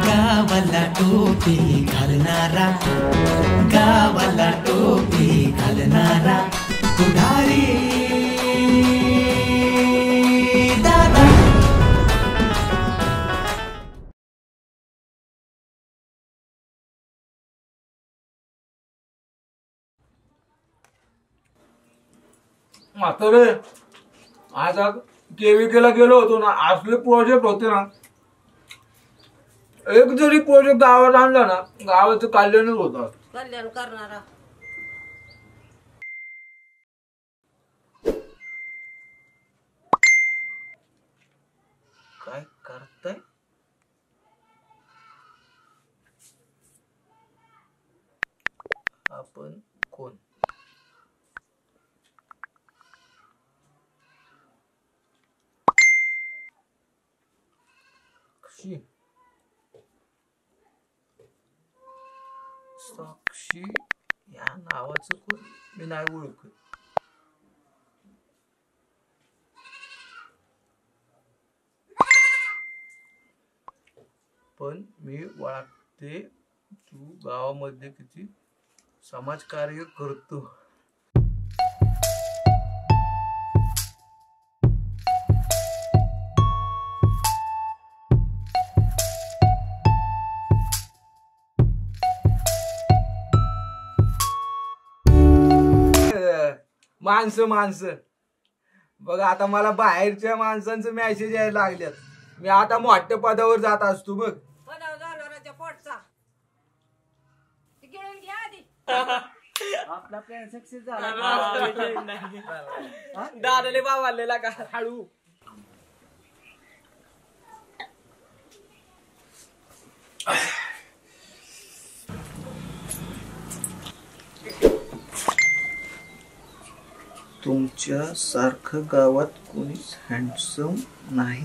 गावाला टोपी घालणारा, गावाला टोपी घालणारा पुढारी दादा. म्हातारे आता केविकेला गेलो होतो ना, असले प्रोजेक्ट होते ना, एक जरी प्रोजेक्ट गावात आणला ना गावाचं कल्याणच होतं. कल्याण करणारा काय करताय? आपण कोण? साक्षी या नावाचं कोण? मी नाही ओळखत. पण मी ओळखते, तू गावामध्ये किती समाजकार्य करतो. माणसं बघा, आता मला बाहेरच्या माणसांचं मेसेज यायला लागल्यात. मी आता मोठ्या पदावर जात असतो बघ. पदावर जाणाऱ्याच्या पोटचा गिळून घ्या आधी. आपला प्लॅन सक्सेस झाला. दादाले बाबालेला का हळू. तुमच्या सारखं गावात कोणीच हँडसम नाही.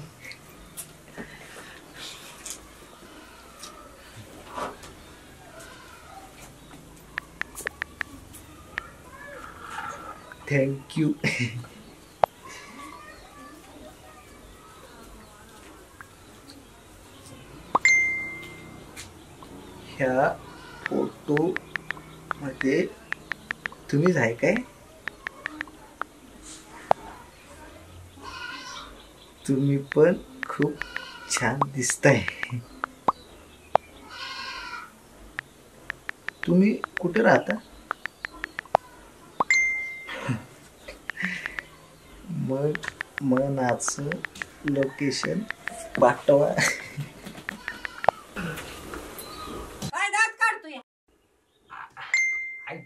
थँक्यू. ह्या फोटो मध्ये तुम्हीच आहे काय? तुम्ही पण खूप छान दिसताय. तुम्ही कुठे राहता? मग मनाचं लोकेशन पाठवा. काय दात काढतोय?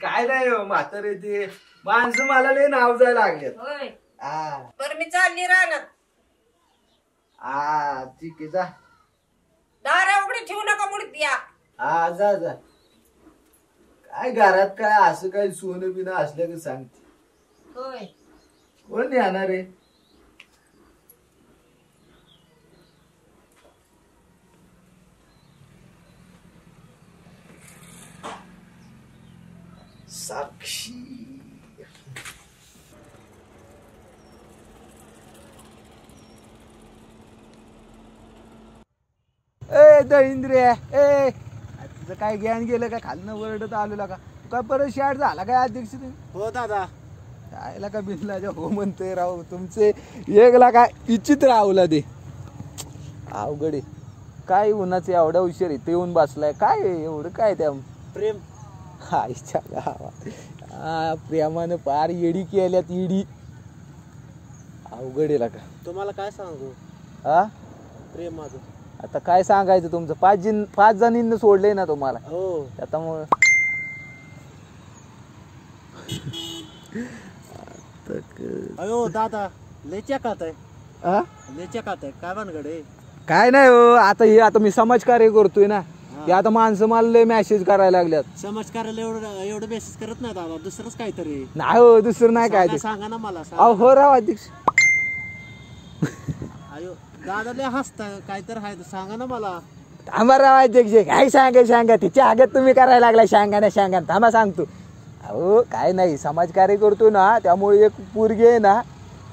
काय नाही म्हातारे, ते माणसं मला लय नाव जायला लागलेत. होय हा बरं, मी चालली राहणार. हा ठीक आहे, जा. दारा उघडी ठेवू नका मुडीत या. हा जा जा. काय घरात काय असं काही सोनं बिनं असल्या का सांगते. होय कोण येणार आहे? साक्षी. ए दहिंद्रे, ए तुझं काय ज्ञान गेलं का? खालनं वरडत आलेला का? तू काय परत शाळेत झाला काय अध्यक्ष? हो दादा. कायला का बिनला हो म्हणतोय राहू. तुमचे एकला काय इच्छित राहूला दे. अवघडे काय उन्हाचे एवढ्या उशीर इथे येऊन बसलाय. काय एवढं काय त्या प्रेम आईच्या गावात. हा प्रेमानं पार येडी केल्यात येडी. अवघडेला का? तुम्हाला काय सांगू? हा प्रेम माझं. आता काय सांगायचं तुमचं? पाच जणींना सोडले ना तुम्हाला. हो त्यामुळं अयो दादा लय चकात आहे. हा लय चकात आहे. काय भानगड आहे? काय नाही हो. आता मी समाजकार्य करतोय ना. ते आता माणसं मला लय मेसेज करायला लागल्यात. समाजकार्याला एवढं मेसेज करत नाही दादा. दुसरंच काहीतरी. नाही हो, दुसरं नाही काय ते. सांगा ना मला. अहो हो राव अध्यक्ष. अयो दादा लय हसता. काहीतरी आहे सांगा ना मला. थांबा राव अध्यक्ष. काय सांगा तिच्या आगत तुम्ही करायला लागला. सांगा थांबा सांगतो. अहो काय नाही, समाजकार्य करतो ना, त्यामुळे एक पोरगी आहे ना,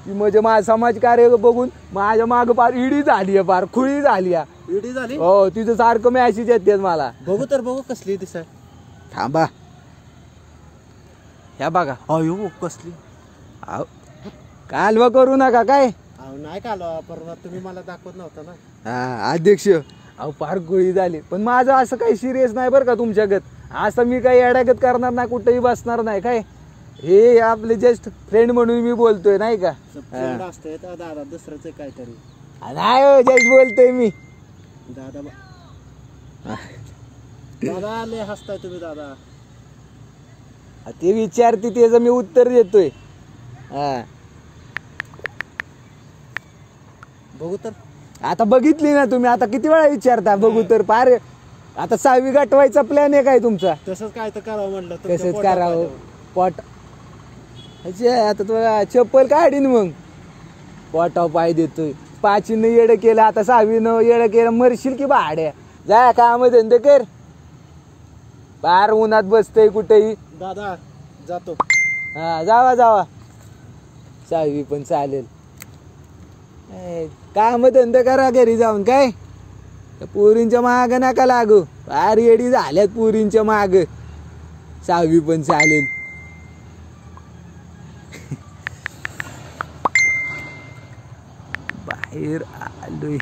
ती म्हणजे माझं समाज कार्य बघून माझ्या माग पार इडी झाली आहे, पार खुळी झाली आहे. इडी झाली. हो तिथं सारखं मॅसेज येते मला. बघू तर बघू कसली दिसाय. थांबा ह्या बघा. अयो कसली. अहो कालवा करू नका काय. अहो नाही का आलो परवा तुम्ही मला दाखवत नव्हता ना. हा अध्यक्ष अहो फार गोळी झाली, पण माझं असं काही सिरियस नाही बरं का तुमच्यागत. असं मी काही येड्यागत करणार नाही, कुठेही बसणार नाही काय. हे आपले जस्ट फ्रेंड म्हणून मी बोलतोय नाही का. असतंय दादा दुसरंच काहीतरी. नाही जस्ट बोलतोय मी. दादा दादा लय हसताय तुम्ही दादा. ते विचारते त्याचं मी उत्तर देतोय. हा बघू तर. आता बघितली ना तुम्ही, आता किती वेळा विचारता बघू तर. पार आता 6वी गाठवायचा प्लॅन आहे काय तुमचा. तसंच काय तर करावं म्हणलं. तसंच करावं पोट. आता तुला चप्पल काढीन मग. पोटाव पाय देतोय. 5वीनं येडं केलं, आता 6वीनं येडं केलं. मरशील की भाड्या. जा काम धंदे कर. पार उन्हात बसतय कुठेही. दादा जातो. हा जावा जावा. 6वी पण चालेल. काम धंदा करा घरी जाऊन काय. पुरींच्या माग नका लागू. फार येडी झाल्यात पुरींच्या माग. 6वी पण चालेल. बाहेर आलोय.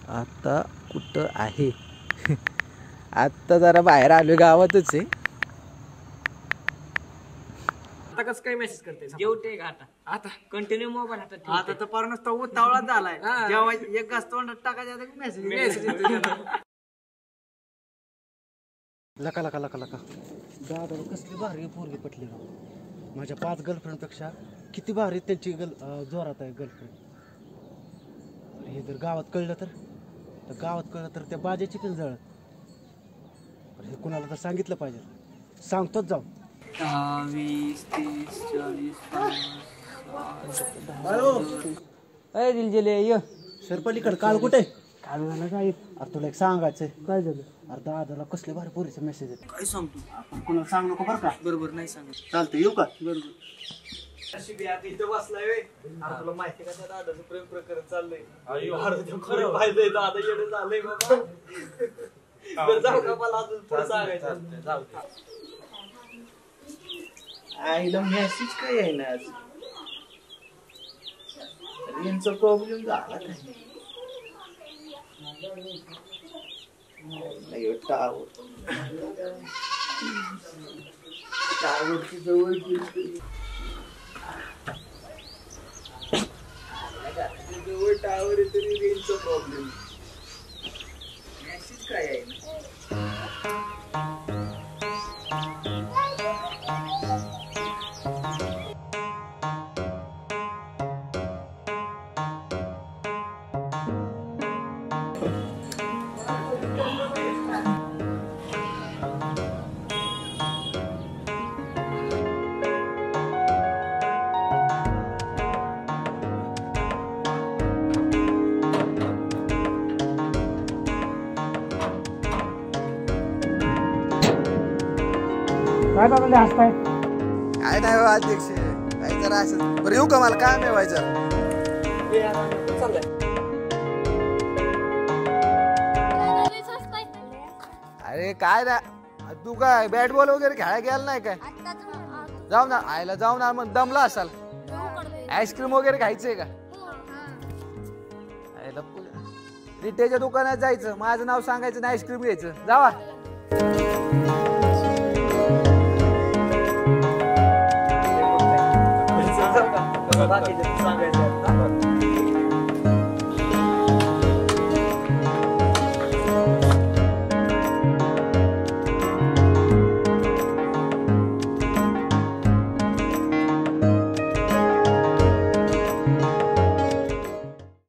आता कुठं आहे. आता जरा बाहेर आलोय, गावातच आहे. आता कसं काय मेसेज करते जेवते का आता कंटिन्यू मोबाईल हातात ठेवते. आता तर पार नुसता उतावळा झालाय. जेव्हा एक घास तोंडात टाकायचा मेसेज लका लका लका लका. दादा कसली भारी पोरगी पटली राव. माझ्या 5 गर्लफ्रेंड पेक्षा किती भारी त्यांची जोरात आहे गर्लफ्रेंड. हे जर गावात कळलं तर त्या बाजाची पण जळ. हे कुणाला तर सांगितलं पाहिजे. सांगतोच जाऊ. 20, 30, 40. दिलजिले ये. सरपलीकडे काल कुठे काल झालं काय. अरे तुला एक सांगायचंय. काय झालं. अरे दादाला कसले भारी पोरीचे मेसेज येते. काय सांगतो आपण कुणाला सांग नको बरं का. बरोबर नाही सांगत. चालतं येऊ का. बरोबर. इथं बसलाय वे. तुला माहिती का त्या दादाचं प्रेम प्रकरण चाललंय. खरं पाहिजे दादा येणं झालंय बाबा. जाऊ का मला अजून पुढे सांगायचं. जाऊ आईला मेसेज काय आहे ना आज. रेंजचा प्रॉब्लेम झाला काय. टावरची जवळ जवळ टावर आहे तरी रेंजचा प्रॉब्लेम. मेसेज काय आहे ना. काय दादा हसताय. काय नाही हो अध्यक्ष, काय जरा असं. बरं येऊ का, मला काम आहे व्हायचं. अरे काय ना तू काय बॅट बॉल वगैरे खेळायला गेला नाही काय. जाऊ ना आयला जाऊ ना. मग दमला असाल. आईस्क्रीम वगैरे खायचंय का. रिटेच्या दुकानात जायचं, माझं नाव सांगायचं, आईस्क्रीम घ्यायचं. जावा.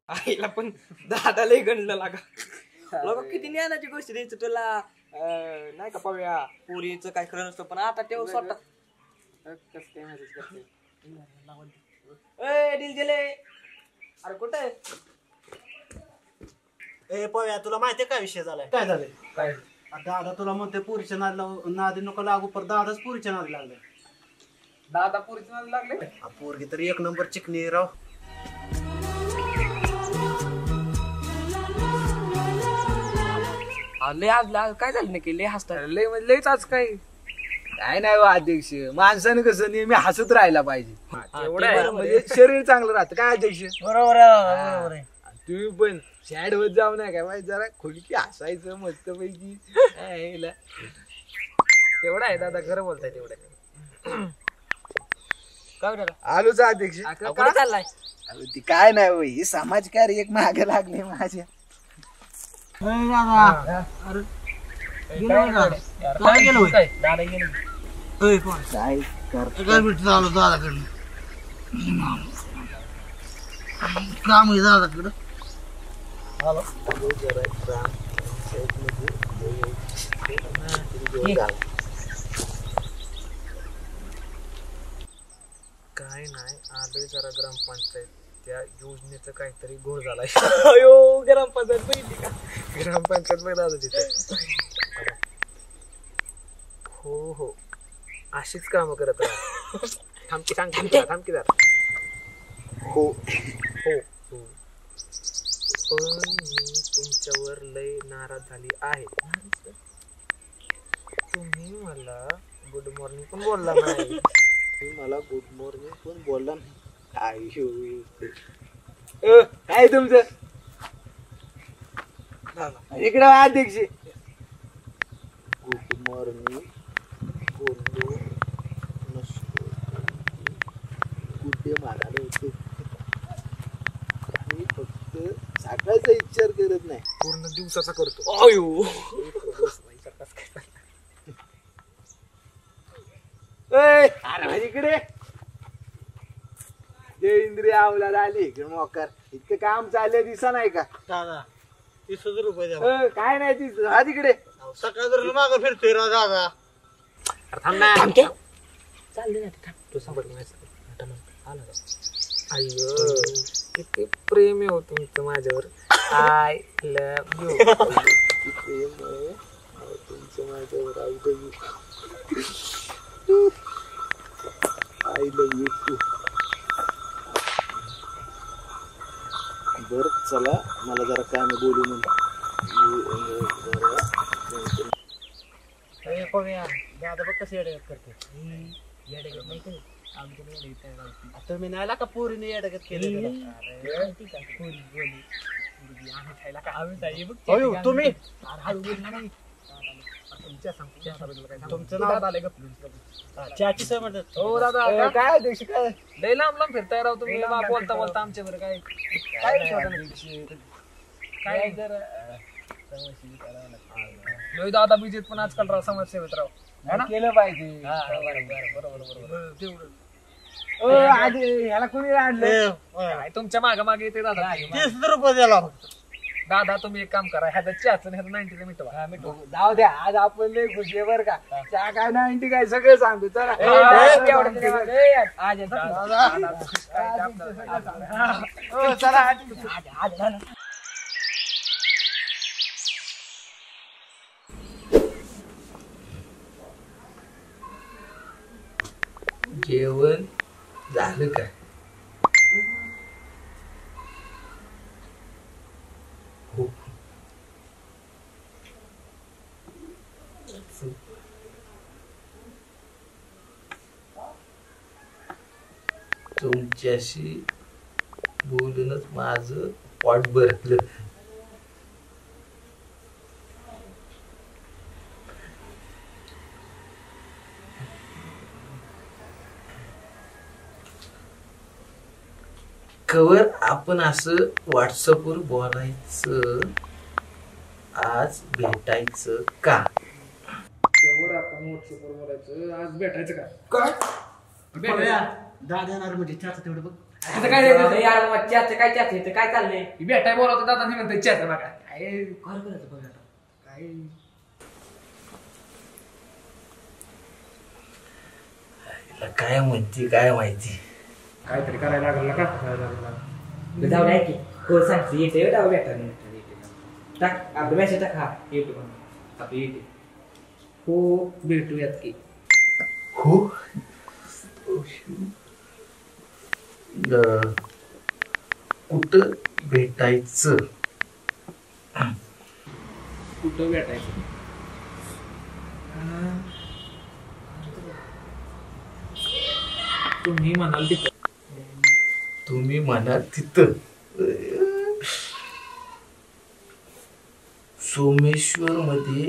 आईला पण दादा लय गणलं लागा. किती ज्ञानाची गोष्ट द्यायचं तुला. नाही का पाव्या पोरीचं काय खरं नसतं, पण आता तेव्हा स्वतः कसं काय मेसेज करते. दिलजिले अरे कुठे. ए पव्या तुला माहितीये काय विषय झालाय. काय झालंय. काय दादा तुला म्हणते पुरीच्या नादी नको लागू पर दादाच पुरीच्या नादी लागले. दादा पुरीच्या नादी लागले. पोरगी तर एक नंबर चिकनी राव. लय आज काय झालं नक्की लय हसतात. लय म्हणजे लयच आज काय नाही हो अध्यक्ष, माणसाने कसं नेहमी हसत राहायला पाहिजे. एवढं आहे. म्हणजे शरीर चांगलं राहतं. काय अध्यक्ष बरोबर आहे. तुम्ही पण सॅड होत जाऊ नये काय माहिती, जरा खोलकी हसायचं मस्त पैकी. एवढं आहे दादा खरं बोलताय तेवढं. काय दादा आलोच अध्यक्ष. कुठे चाललाय? अहो, ती काय नाही हो, ही समाजकार्य एक मागे लागले माझ्या. काय गेलो दादा गेलो. काय काय भेटत आलो दादाकडे काम आहे दादाकडं. काय नाही आलोय जरा ग्रामपंचायत त्या योजनेचं काहीतरी घोळ झालाय. ग्रामपंचायत बघितली का? ग्रामपंचायत बघ दादा तिथे. हो अशीच कामं करत राहा. थांबकी जरा. हो पण मी तुमच्यावर लय नाराज झाली आहे. तुम्ही मला गुड मॉर्निंग पण बोलला नाही. मला गुड मॉर्निंग पण बोलला नाही. काय तुमचं इकडं अध्यक्ष. गुड मॉर्निंग बोललो नसतो, कुठे मारायला होतो. मी फक्त सकाळचा विचार करत नाही, पूर्ण दिवसाचा करतो. अरे इकडे जे इंद्रिय अवलाद आली इकडे मोकार. इतकं काम चाललंय दिसा नाही का दादा 30,000 रुपये द्या. काय नाही ती हा तिकडे. सकाळ जर मागं फिरतोय राव दादा. चालले ना तू सांभाळ. अय्यो किती प्रेम आहे हो तुमचं माझ्यावर. I love you. तुमचं माझ्यावर आय लव्ह यू टू. बर चला, मला जरा काय मी बोलू म्हणून दादा बघ कसं येडगत करते. तुम्ही नाही का पोरीने येडगत केलं. तुम्ही तुमचं नाव आलंय का? चहाची सवय म्हणतात. हो दादा काय अध्यक्ष काय लय लांब फिरताय राव तुम्ही. बोलता आमच्या बरं काय काय जर दादा बिजेत पण आजकाल राव समाजसेवेत राव केलं पाहिजे. ह्याला कोणी आणलं? काय तुमच्या मागे मागे येते दादा. 30 रुपये द्याला फक्त. दादा तुम्ही एक काम करा, ह्याचा चहाच ह्याचा 90 मिटवा. जाऊ द्या, आज आपण लय खुशी आहे बरं का. चहा काय 90 काय सगळं सांगू. चला चला. जेवण झालं काय? हो तुमच्याशी बोलूनच माझं पोट भरलं. कवर आपण असं व्हॉट्सअपवर बोलायचं, आज भेटायचं का? कवर आपण व्हॉट्सअपवर बोलायचं, आज भेटायचं का? भेटूया. दादा येणार म्हणजे चहाचं तेवढं बघ. काय चाललंय? भेटाय बोलावतो दादा म्हणतो चॅट बघा. काय करायचं बघा काय म्हणते काय माहिती. काहीतरी करायला लागलं का? जाऊ द्या की कोण सांगते येते भेटा टाक आपलं मेसेज टाक. हा येतो हो भेटूयात की. हो कुठं भेटायचं? कुठं भेटायचं? तुम्ही म्हणाल तिथं. तुम्ही म्हणाल तिथं. सोमेश्वर मध्ये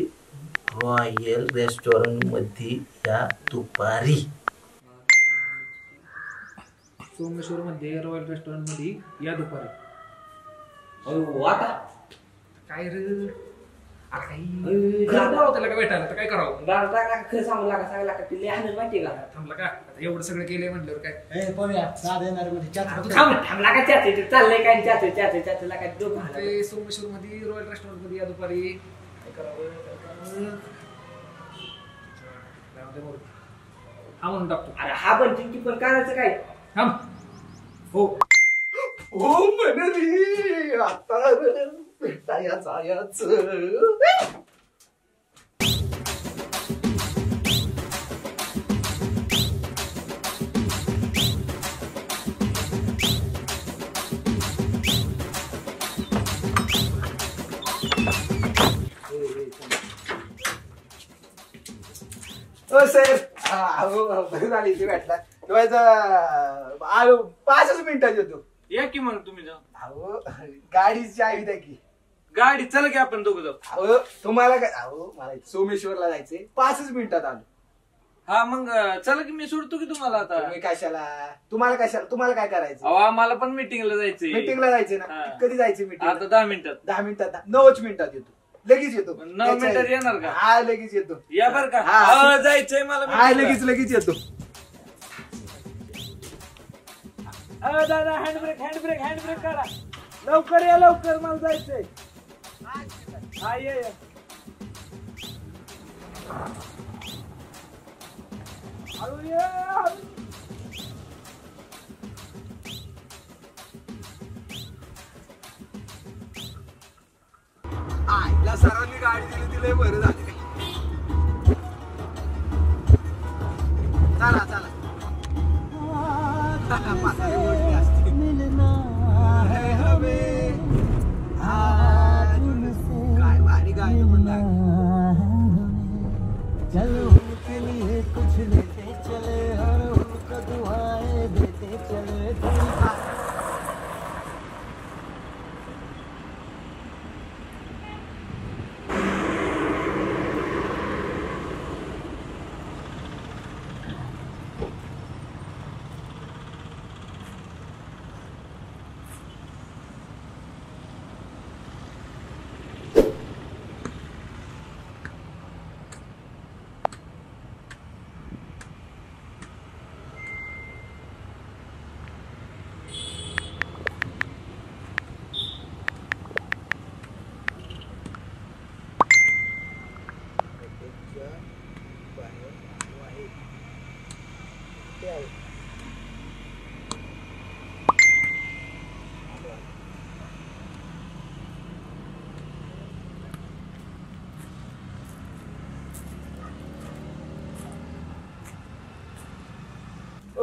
रॉयल रेस्टॉरंट मध्ये या दुपारी. सोमेश्वर मध्ये रॉयल रेस्टॉरंट मध्ये या दुपारी. आता काय रे त्याला का भेटायला तर काय करावं? थांबला का आता एवढं सगळं केलंय म्हटल्यावर काय सोमेश्वर मध्ये रॉयल रेस्टॉरंट मध्ये या दुपारी काय करावं हा म्हणून टाकतो. अरे हा पण चिंकी पण करायचं काय? थांब. हो हो म्हणे आता भेटाया जायचं. सर बरं झाली इथे भेटला. आलो 5 मिनिटात येतो. या की मग तुम्ही जाऊ. अहो गाडीची आहे द्या की. गाडी चला की आपण दोघं जाऊ. अहो तुम्हाला काय? अहो मला सोमेश्वरला जायचंय. 5 मिनिटात आलो. हा मग चला की मी सोडतो की तुम्हाला आता. तुम्ही कशाला? तुम्हाला काय करायचं? अहो आम्हाला पण मीटिंगला जायचंय. मीटिंगला जायचंय ना? हा. कधी जायचं मीटिंग? आता 10 मिनिटात. 10 मिनिटात 9 मिनिटात येतो. लगेच येतो. 9 मिनिटात येणार का? हा लगेच येतो. या बर का? हा. जायचंय मला हा meeting ला. लगेच येतो. दादा हँडब्रेक करा. लवकर या लवकर मला जायचंय. हा ये हळू ये हळू. आईला सरांनी गाडी दिली तिला बरं झालं. चला काय भारी गाडी म्हणणार. चलो के लिए कुछ लेते चले और उनको दुआएं देते चले.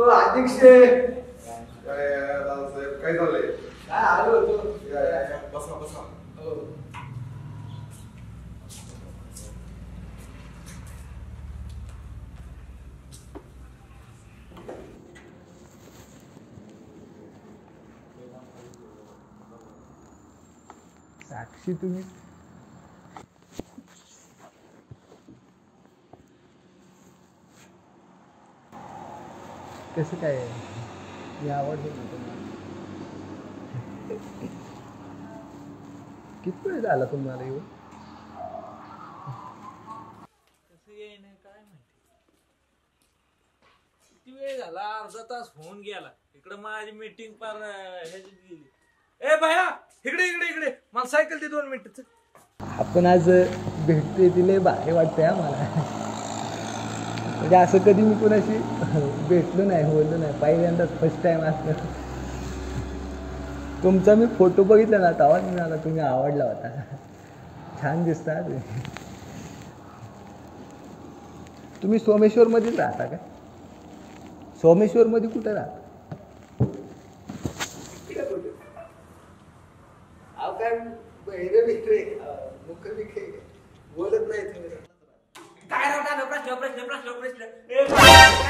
अध्यक्ष काय झालंय? काय आलो होतो. बसा. साक्षी तुम्ही कसं काय? मी आवडलं किती वेळ झाला तुम्हाला येऊन? कसं येईन काय माहिती. किती वेळ झाला? अर्धा तास होऊन गेला. इकडं माझी मीटिंग पार ह्याची गेली. ए भया इकडे मला सायकल दे 2 मिनिट. आपण आज भेटतोय तिला भारी वाटतंय आम्हाला. म्हणजे असं कधी मी कोणाशी भेटलो नाही, बोललो नाही. पहिल्यांदाच फर्स्ट टाइम असलं. तुमचा मी फोटो बघितला ना तेव्हा मला तुम्ही आवडला होता. छान दिसता तुम्ही. तुम्ही सोमेश्वर मध्येच राहता का? सोमेश्वर मध्ये कुठे राहता? काय बहिरे बिहरे मुख बिखे बोलत नाही तुम्ही. काय राहता प्रश्न प्रश्न प्रश्न प्रश्न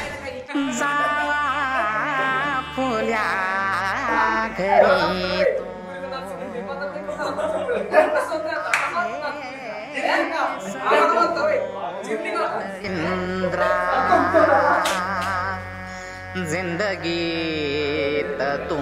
जिंदगी तू